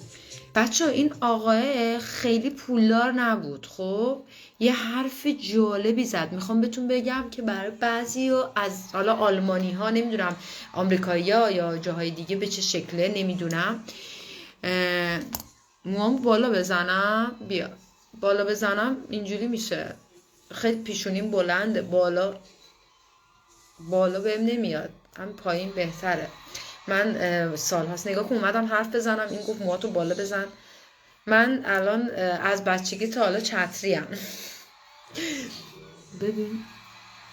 بچه این آقای خیلی پولدار نبود. خب یه حرف جالبی زد، میخوام بهتون بگم که برای بعضی و از حالا آلمانی ها، نمیدونم آمریکایی ها یا جاهای دیگه به چه شکله نمیدونم، موام بالا بزنم، بیا بالا بزنم اینجوری میشه، خیلی پیشونیم بلنده، بالا بهم نمیاد، هم پایین بهتره. من سال هاست نگاه کن اومدم حرف بزنم، این گفت موهاتو بالا بزن. من الان از بچگی تا حالا چتریم. ببین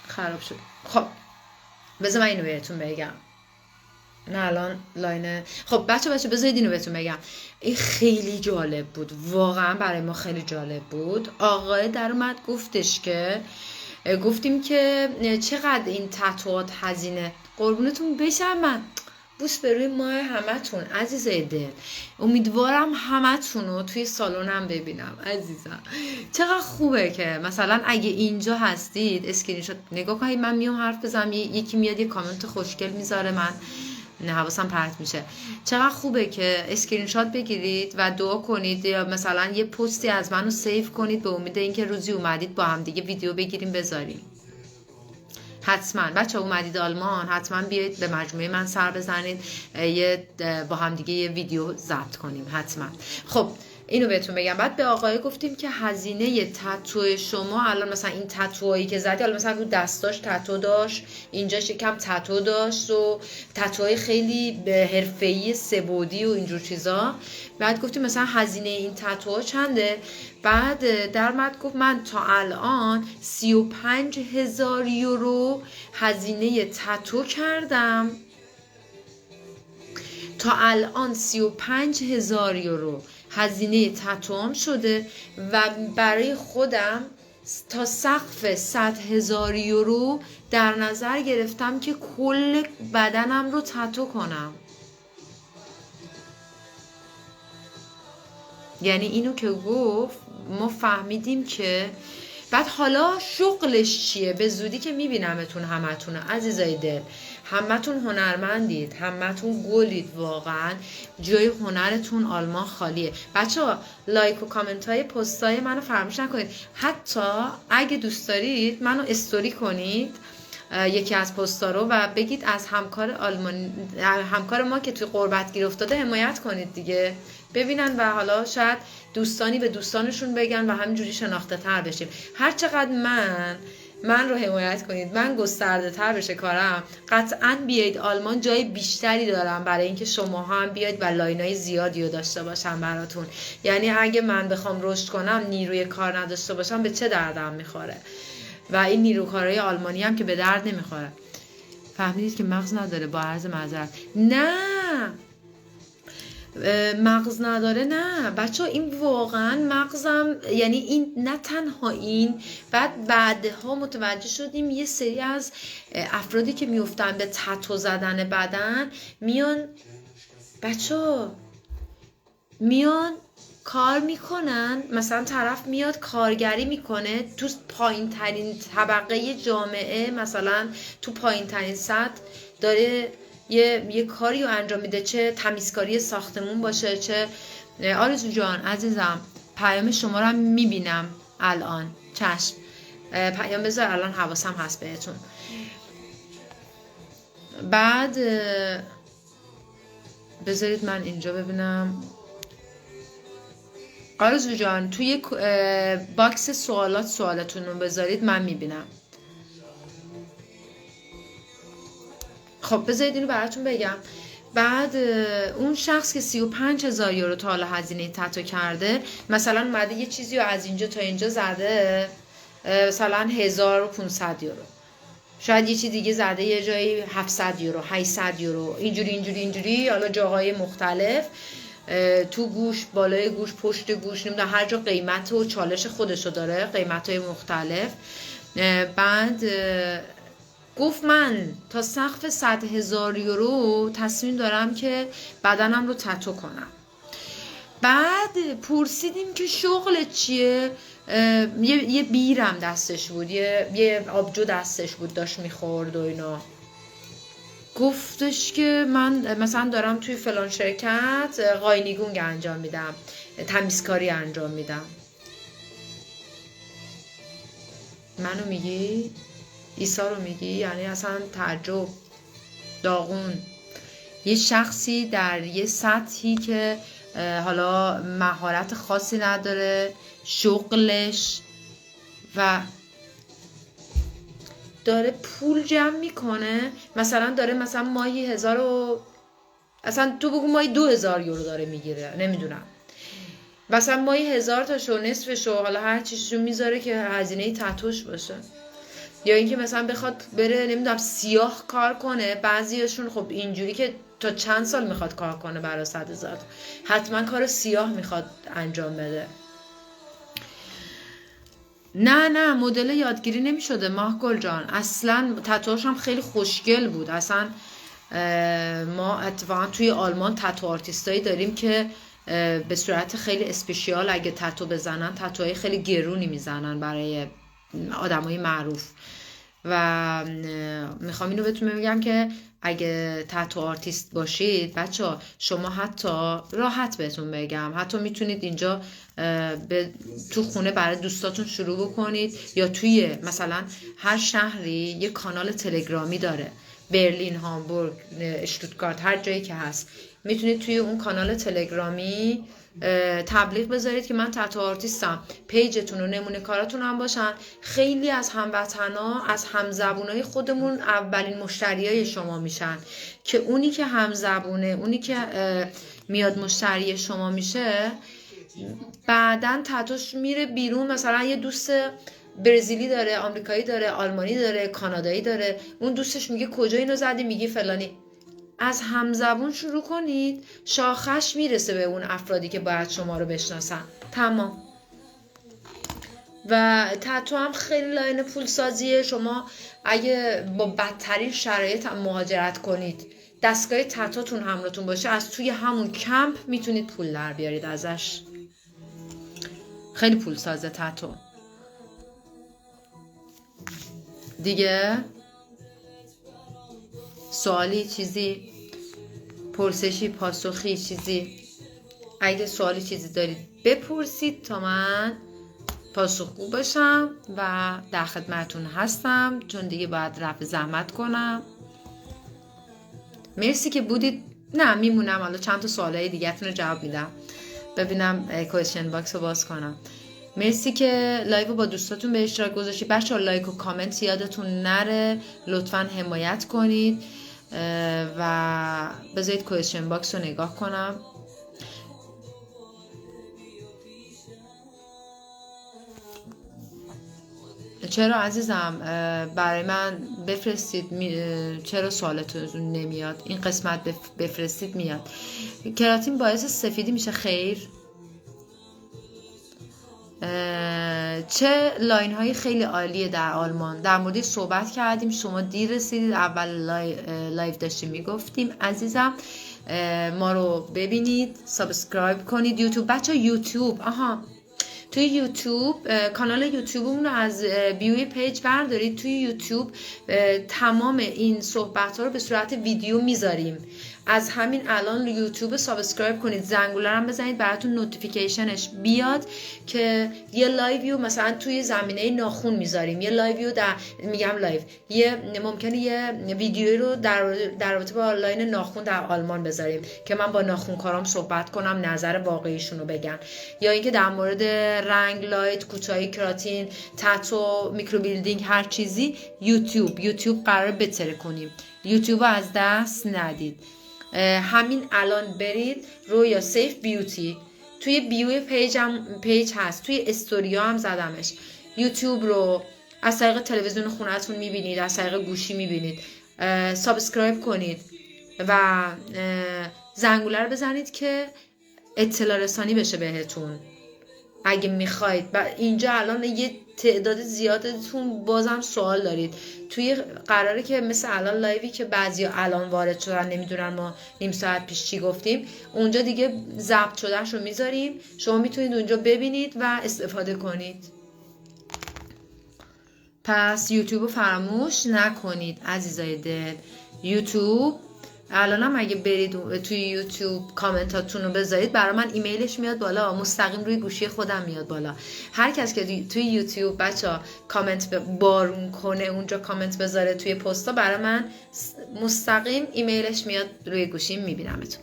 خراب شد. خب بذار من اینو بهتون بگم. نه الان لاینه. خب بچه بذارید اینو بهتون بگم. این خیلی جالب بود، واقعا برای ما خیلی جالب بود. آقای در اومد گفتش که گفتیم که چقدر این تتوات هزینه. قربونتون بشم، من بوس به روی ماه همتون عزیزای دل. امیدوارم همتون رو توی سالونم ببینم عزیزم. چقدر خوبه که مثلا اگه اینجا هستید اسکرین شات نگاه کنید، من میام حرف بزنم یکی میاد یه کامنت خوشگل میذاره، من نه حواسم پرت میشه. چقدر خوبه که اسکرین شات بگیرید و دعا کنید یا مثلا یه پستی از منو سیو کنید به امید اینکه روزی اومدید با هم دیگه ویدیو بگیریم بذاریم. حتما بچه اومدید آلمان حتما بیایید به مجموعه من سر بزنید، با هم دیگه یه ویدیو ضبط کنیم حتما. خب اینو بهتون بگم. بعد به آقای گفتیم که هزینه تتو شما الان مثلا این تتوهایی که زدی، حالا مثلا رو دستاش تتو داشت، اینجاش یکم تتو داشت و تتوهای خیلی حرفه‌ای سه‌بعدی و اینجور چیزا. بعد گفتیم مثلا هزینه این تتوها چنده؟ بعد در مد گفت من تا الان 35,000 یورو هزینه تتو کردم، تا الان 35,000 یورو هزینه تتوام شده و برای خودم تا سقف 100,000 یورو در نظر گرفتم که کل بدنم رو تتو کنم. یعنی اینو که گفت ما فهمیدیم که بعد حالا شغلش چیه؟ به زودی که میبینمتون همتون عزیزای دل، همتون هنرمندید، همتون گلید، واقعا جای هنرتون آلمان خالیه. بچه‌ها لایک و کامنت های پست های منو فراموش نکنید. حتی اگه دوست دارید منو استوری کنید یکی از پستا رو و بگید از همکار ما که توی غربت گیر افتاده حمایت کنید دیگه، ببینن و حالا شاید دوستانی به دوستانشون بگن و همینجوری شناخته تر بشیم. هر چقدر من رو حمایت کنید، من گسترده تر بشه کارم، قطعاً بیایید آلمان، جای بیشتری دارم برای اینکه شما هم بیاید و لاینای زیادی رو داشته باشم براتون. یعنی اگه من بخوام رشد کنم نیروی کار نداشته باشم به چه دردم میخوره؟ و این نیروکارای آلمانی هم که به درد نمیخوره. فهمیدید که مغز نداره، با عرض معذرت. نه مغز نداره، نه بچه ها، این واقعا مغزم، یعنی این نه تنها این، بعدها متوجه شدیم یه سری از افرادی که میفتن به تتو زدن بدن میان بچه ها میان کار میکنن، مثلا طرف میاد کارگری میکنه تو پایین ترین طبقه جامعه، مثلا تو پایین ترین سطح داره یه کاری رو انجام میده، چه تمیزکاری ساختمون باشه، چه آرزو جان عزیزم پیام شما رو هم میبینم الان، چشم پیام بذار الان حواسم هست بهتون. بعد بذارید من اینجا ببینم آرزو جان توی باکس سوالاتون رو بذارید من میبینم. خب بذارید اینو براتون بگم. بعد اون شخص که 35,000 یورو تا حالا هزینه تتو کرده، مثلا اومده یه چیزی رو از اینجا تا اینجا زده، مثلا 1,500 یورو، شاید یه چیز دیگه زده یه جایی 700 یورو 800 یورو، اینجوری حالا جاهای مختلف، تو گوش، بالای گوش، پشت گوش، نمیدونم هر جا قیمت و چالش خودشو داره، قیمت‌های مختلف. بعد گفت من تا سقف 100,000 یورو تصمیم دارم که بدنم رو تتو کنم. بعد پرسیدیم که شغل چیه؟ یه بیرم دستش بود، یه آبجو دستش بود داشت میخورد و اینا. گفتش که من مثلا دارم توی فلان شرکت قاینیگونگ انجام میدم، تمیزکاری انجام میدم. منو میگی؟ عیسی رو میگی؟ یعنی اصلا تعجب، داغون. یه شخصی در یه سطحی که حالا مهارت خاصی نداره، شغلش و داره پول جمع میکنه، مثلا داره مثلا ماهی 1000 و اصلا تو بگو ماهی 2000 یورو داره میگیره، نمیدونم، مثلا ماهی 1000 تاشو نصفشو حالا هر چیزشو میذاره که هزینه تتوش باشه. یا اینکه مثلا بخواد بره نمیدونم سیاه کار کنه، بعضیاشون خب اینجوری که تا چند سال میخواد کار کنه برای 100,000 حتما کار سیاه میخواد انجام بده. نه مدل یادگیری نمیشده ماهگل جان، اصلا تتوهاش هم خیلی خوشگل بود. اصلا ما اتفاقا توی آلمان تتو آرتیستایی داریم که به صورت خیلی اسپیشیال اگه تتو بزنن تتوهای خیلی گرونی میزنن برای آدمای معروف. و میخوام اینو بهتون بگم که اگه تتو آرتیست باشید بچه شما حتی راحت بهتون بگم حتی میتونید اینجا تو خونه برای دوستاتون شروع بکنید، یا توی مثلا هر شهری یه کانال تلگرامی داره، برلین، هامبورگ، اشتوتگارت، هر جایی که هست میتونید توی اون کانال تلگرامی تبلیغ بذارید که من تتو آرتیستم، پیجتون و نمونه کاراتون هم باشن. خیلی از هموطنا، از همزبونای خودمون اولین مشتریای شما میشن که اونی که همزبونه، اونی که میاد مشتری شما میشه، بعدن تتوش میره بیرون. مثلا یه دوست برزیلی داره، آمریکایی داره، آلمانی داره، کانادایی داره، اون دوستش میگه کجا اینو زدی، میگی فلانی. از همزبون شروع کنید، شاخش میرسه به اون افرادی که باید شما رو بشناسن. تمام. و تتو هم خیلی لاین پول سازیه. شما اگه با بدترین شرایط هم مهاجرت کنید، دستگاه تتوتون همراهتون باشه، از توی همون کمپ میتونید پول در بیارید ازش. خیلی پول سازه تتو. دیگه سوالی، چیزی، پرسشی، پاسخی، چیزی؟ اگه سوالی چیزی دارید بپرسید تا من پاسخگو باشم و در خدمتتون هستم، چون دیگه باید رفع زحمت کنم. مرسی که بودید. نه میمونم، حالا چند تا سوالای دیگه‌تون رو جواب میدم. ببینم کوئسچن باکس رو باز کنم. مرسی که لایو با دوستاتون به اشتراک گذاشتید. بچه‌ها لایک و کامنت یادتون نره، لطفاً حمایت کنید و بذارید کوئسچن باکس رو نگاه کنم. چرا عزیزم برای من بفرستید؟ چرا سوالتون نمیاد؟ این قسمت بفرستید میاد. کراتین باعث سفیدی میشه؟ خیر. چه لاین های خیلی عالیه در آلمان. در موردش صحبت کردیم، شما دیر رسیدید، اول لایو داشتیم میگفتیم. عزیزم ما رو ببینید، سابسکرایب کنید. یوتیوب بچه، یوتیوب توی یوتیوب کانال یوتیوبمون رو از بیوی پیج بردارید. توی یوتیوب تمام این صحبت ها رو به صورت ویدیو میذاریم. از همین الان یوتیوب سابسکرایب کنید، زنگوله هم بزنید براتون نوتیفیکیشنش بیاد که یه لایویو مثلا توی زمینه ناخن میذاریم، یه لایویو ممکنه یه ویدیویی رو در رابطه با آنلاین ناخن در آلمان بذاریم که من با ناخنکارام صحبت کنم، نظر واقعیشون رو بگن، یا اینکه در مورد رنگ، لایت، کوتاهی، کراتین، تتو، میکرو بیلدینگ، هر چیزی. یوتیوب قرار بتره کنیم. یوتیوب از دست ندید. همین الان برید رویا سیف بیوتی، توی بیوی پیج هست، توی استوریا هم زدمش. یوتیوب رو از طریق تلویزیون خونه‌تون میبینید، از طریق گوشی میبینید. سابسکرایب کنید و زنگوله رو بزنید که اطلاع رسانی بشه بهتون اگه میخواید. اینجا الان یه تعداد زیادتون بازم سوال دارید. توی قراره که مثل الان لایوی که بعضیا الان وارد شدن نمیدونن ما نیم ساعت پیش چی گفتیم، اونجا دیگه ضبط شدهش رو میذاریم، شما میتونید اونجا ببینید و استفاده کنید. پس یوتیوب رو فراموش نکنید عزیزای دل. یوتیوب الانم اگه برید توی یوتیوب کامنتاتون رو بذارید، برای من ایمیلش میاد بالا، مستقیم روی گوشی خودم میاد بالا. هر کس که توی یوتیوب بچا کامنت بارون کنه، اونجا کامنت بذاره توی پستا، برای من مستقیم ایمیلش میاد روی گوشیم، میبینمتون.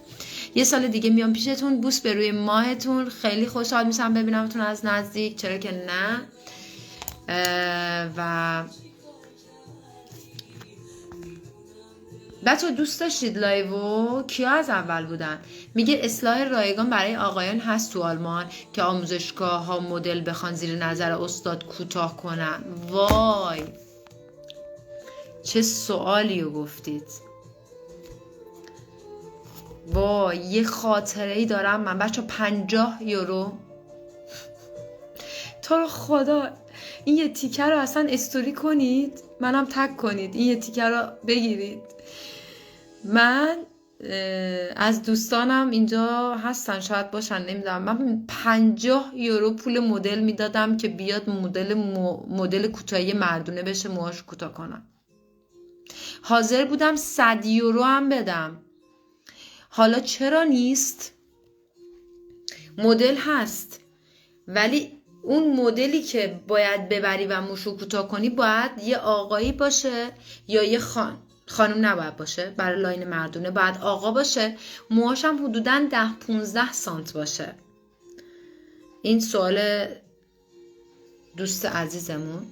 یه سال دیگه میام پیشتون. بوس به روی ماهتون. خیلی خوشحال میشم ببینمتون از نزدیک، چرا که نه. و بچه دوست داشتید لایو؟ کیا از اول بودن؟ میگه اصلاح رایگان برای آقایان هست تو آلمان که آموزشگاه ها مدل بخوان زیر نظر استاد کوتاه کنن. وای چه سوالی رو گفتید. وای یه خاطره ای دارم من بچه. 50 یورو تو رو خدا این یه تیکه رو اصلا استوری کنید، منم تگ کنید، این یه تیکه رو بگیرید. من از دوستانم اینجا هستن، شاید باشن، نمیدونم. من 50 یورو پول مدل میدادم که بیاد مدل کوتاهی مردونه بشه، موهاش کوتاه کنم. حاضر بودم 100 یورو هم بدم. حالا چرا نیست؟ مدل هست، ولی اون مدلی که باید ببری و موشو کوتاه کنی باید یه آقایی باشه یا یه خانم نباید باشه، برای لاین مردونه باید آقا باشه، موهاش هم حدوداً 10-15 سانت باشه. این سوال دوست عزیزمون.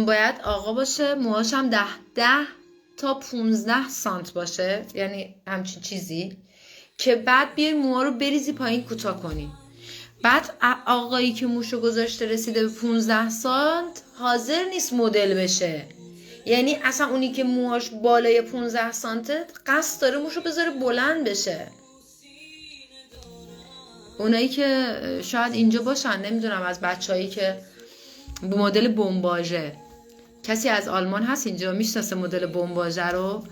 باید آقا باشه، موهاش هم 10 تا 15 سانت باشه، یعنی همچین چیزی، که بعد بیای موها رو بریزی پایین کوتاه کنی. بعد آقایی که موشو گذاشته رسیده به 15 سانت حاضر نیست مدل بشه، یعنی اصلا اونی که موهاش بالای 15 سانته قصد داره موشو بذاره بلند بشه. اونایی که شاید اینجا باشن، نمیدونم، از بچه‌هایی که مدل بمباژه، کسی از آلمان هست اینجا میشناسه مدل بمباژه رو؟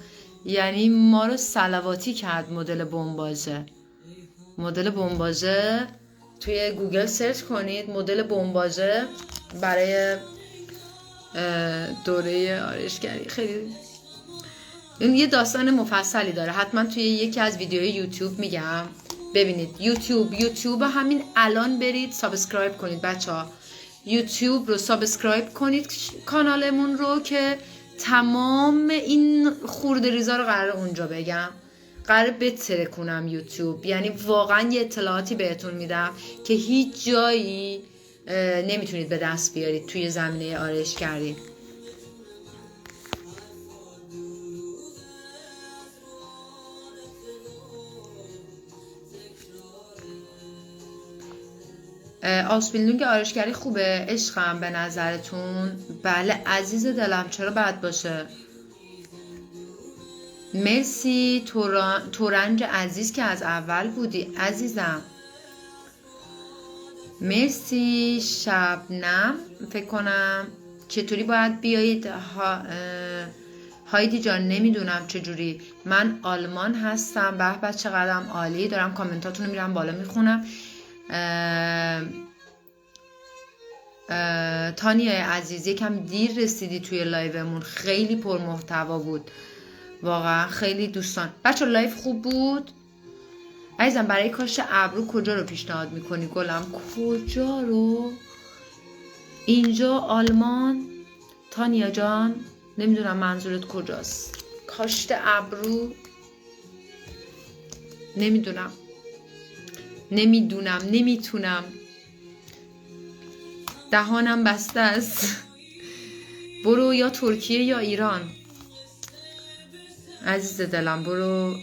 یعنی ما رو صلواتی کرد مدل بمباژه. مدل بمباژه توی گوگل سرچ کنید، مدل بمباژه برای دوره آرایشگری. خیلی این یه داستان مفصلی داره، حتما توی یکی از ویدیوهای یوتیوب میگم ببینید. یوتیوب همین الان برید سابسکرایب کنید بچه‌ها، یوتیوب رو سابسکرایب کنید کانالمون رو، که تمام این خورده ریزا رو قراره اونجا بگم، قراره بتره کنم یوتیوب. یعنی واقعا یه اطلاعاتی بهتون میدم که هیچ جایی نمیتونید به دست بیارید توی زمینه آرایشگری. آسپیلینگ آرایشگری خوبه عشقم به نظرتون؟ بله عزیز دلم، چرا بد باشه. مرسی تورنج عزیز که از اول بودی عزیزم. مرسی شبنم فکر کنم. چطوری باید بیایید هایدی جان؟ نمیدونم چجوری. من آلمان هستم. به به چقدرم عالی، دارم کامنتاتون رو میرم بالا میخونم. تانیای عزیز یکم دیر رسیدی توی لایومون، خیلی پرمحتوا بود واقعا، خیلی دوستان. بچه لایو خوب بود عزیزم. برای کاش ابرو کجا رو پیشنهاد میکنی گلم؟ کجا رو؟ اینجا آلمان تانیا جان؟ نمیدونم منظورت کجاست. کاشت ابرو نمیدونم نمیتونم، دهانم بسته است. برو یا ترکیه یا ایران عزیز دلم، برو.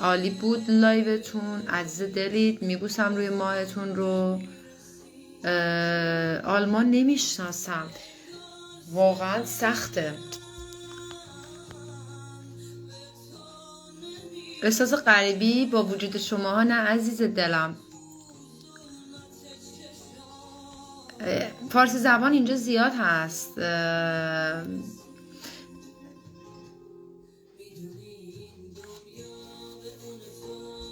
عالی بود لایوتون عزیز دلید، میبوسم روی ماهتون رو. آلمان نمیشناسم واقعا، سخته. احساس غریبی با وجود شما ها نه عزیز دلم. فارسی زبان اینجا زیاد هست.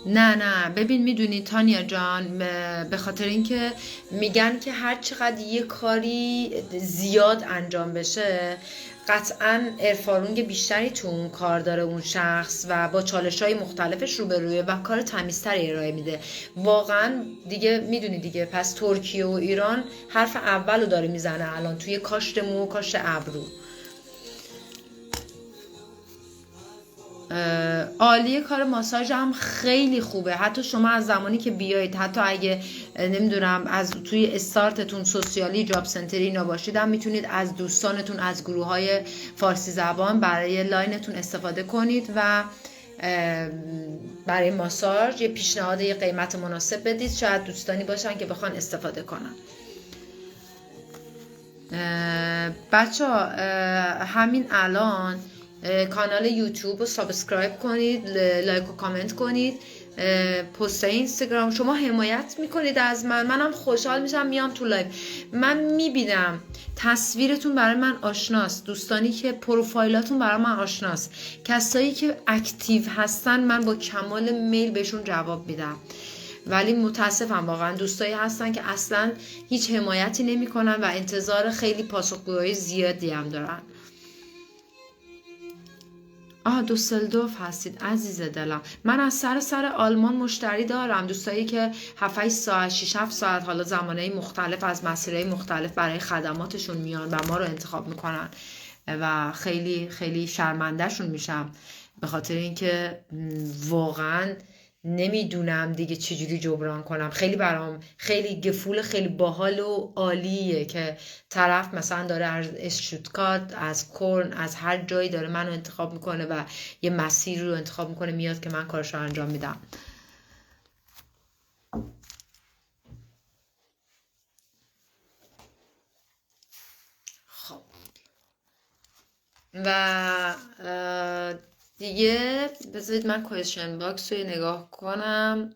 نه ببین میدونی تانیا جان، به خاطر اینکه میگن که هر چقدر یه کاری زیاد انجام بشه قطعاً ارفارونگ بیشتری تو اون کار داره اون شخص و با چالش‌های مختلفش روبرویه و کار تمیزتری ارائه میده. واقعاً دیگه میدونی دیگه، پس ترکیه و ایران حرف اولو داره میزنه الان توی کاشت مو و کاشت ابرو. عالیه. کار ماساژ هم خیلی خوبه. حتی شما از زمانی که بیایید، حتی اگه نمیدونم از توی استارتتون سوسیالی جاب سنتری اینا باشید، هم میتونید از دوستانتون از گروه های فارسی زبان برای لاینتون استفاده کنید و برای ماساژ یه پیشنهاد یه قیمت مناسب بدید. شاید دوستانی باشن که بخوان استفاده کنن. بچه ها همین الان کانال یوتیوب رو سابسکرایب کنید، لایک و کامنت کنید. پست اینستاگرام شما حمایت میکنید از منم خوشحال میشم میام تو لایو. من میبینم تصویرتون برای من آشناست، دوستانی که پروفایلاتون برای من آشناست، کسایی که اکتیو هستن من با کمال میل بهشون جواب میدم. ولی متاسفم واقعا دوستایی هستن که اصلا هیچ حمایتی نمیکنن و انتظار خیلی پاسخگویی زیادی هم دارن. دوسلدورف هستید عزیز دلم. من از سر آلمان مشتری دارم، دوستایی که 7 ساعت 6 ساعت حالا زمانه مختلف از مسیرهای مختلف برای خدماتشون میان و ما رو انتخاب میکنن و خیلی خیلی شرمندهشون میشم به خاطر اینکه واقعا نمیدونم دیگه چجوری جبران کنم. خیلی برام خیلی گفول، خیلی باحال و عالیه که طرف مثلا داره از اشتوتگارت، از کلن، از هر جایی داره منو انتخاب میکنه و یه مسیر رو انتخاب میکنه میاد که من کارش رو انجام میدم. خب و دیگه بذارید من کوئسشن باکس رو نگاه کنم.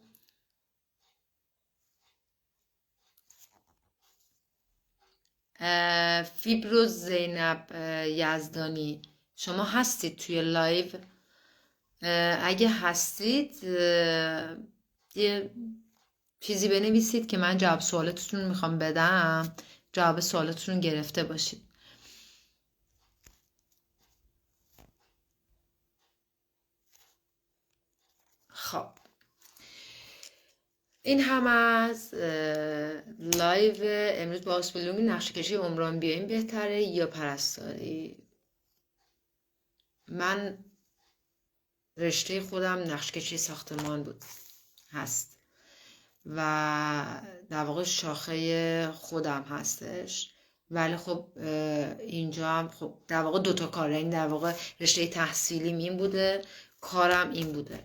فیبروز زینب یزدانی، شما هستید توی لایو؟ اگه هستید یه چیزی بنویسید که من جواب سوالتون میخوام بدم، جواب سوالتون گرفته باشید. خب این هم از لایو امروز با اسپلونگ نقشه کشی عمران بیایم بهتره یا پرستاری. من رشته خودم نقشه کشی ساختمان بود هست و در واقع شاخه خودم هستش، ولی خب اینجا هم خب در واقع دوتا کار، یعنی در واقع رشته تحصیلیم این بوده، کارم این بوده،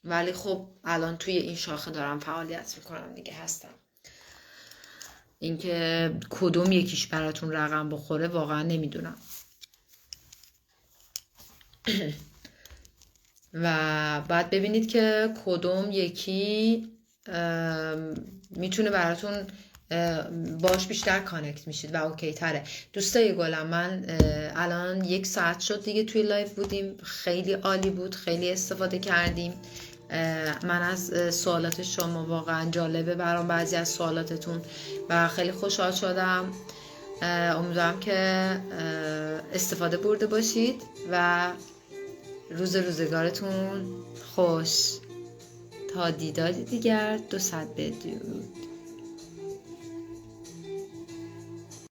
ولی خب الان توی این شاخه دارم فعالیت میکنم دیگه هستم. اینکه کدوم یکیش براتون رقم بخوره واقعا نمیدونم و بعد ببینید که کدوم یکی میتونه براتون باش بیشتر کانکت میشید و اوکی تره. دوستای گلم، من الان 1 ساعت شد دیگه توی لایف بودیم، خیلی عالی بود، خیلی استفاده کردیم. من از سوالات شما واقعا جالبه برام بعضی از سوالاتتون و خیلی خوشحال شدم. امیدوارم که استفاده برده باشید و روزگارتون خوش. تا دیداری دیگر 200 بدرود.